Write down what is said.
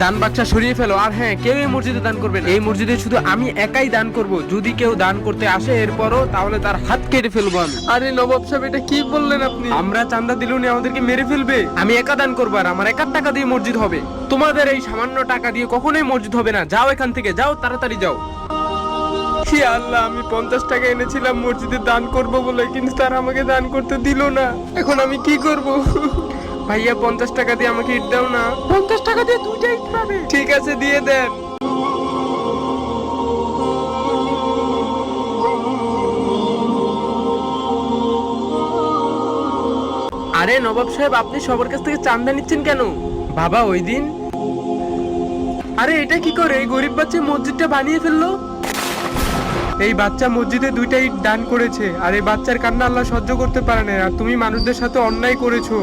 দান বাক্সা সরিয়ে ফেলো। আর হ্যাঁ, কেউ এই মসজিদে দান করবে না। এই মসজিদে শুধু আমি একাই দান করব। যদি কেউ দান করতে আসে এরপরও, তাহলে তার হাত কেটে ফেলবো আমি। আরে নবাব সাহেব, এটা কি বললেন আপনি? আমরা চাঁদা দিলেও নি আমাদেরকে মেরে ফেলবে? আমি একা দান করবো, আর আমার একার টাকা দিয়ে মসজিদ হবে। তোমাদের এই সামান্য টাকা দিয়ে কখনোই মসজিদ হবে না। যাও এখান থেকে, যাও, তাড়াতাড়ি যাও। হে আল্লাহ, আমি 50 টাকা এনেছিলাম মসজিদে দান করব বলে, কিন্তু তারা আমাকে দান করতে দিল না। এখন আমি কি করব? ভাইয়া, 50 টাকা দিয়ে আমাকে ইট দাও না। 50 টাকা দিয়ে 2টা ইট পাবে। ঠিক আছে, দিয়ে দেন। আরে নবাব সাহেব, আপনি সবার কাছ থেকে চাঁদা নিচ্ছেন কেন? বাবা, ওই দিন। আরে এটা কি করে এই গরিব বাচ্চা মসজিদটা বানিয়ে ফেললো? এই বাচ্চা মসজিদে 2টা ইট দান করেছে, আর এই বাচ্চার কান্না আল্লাহ সহ্য করতে পারে না। আর তুমি মানুষদের সাথে অন্যায় করেছো।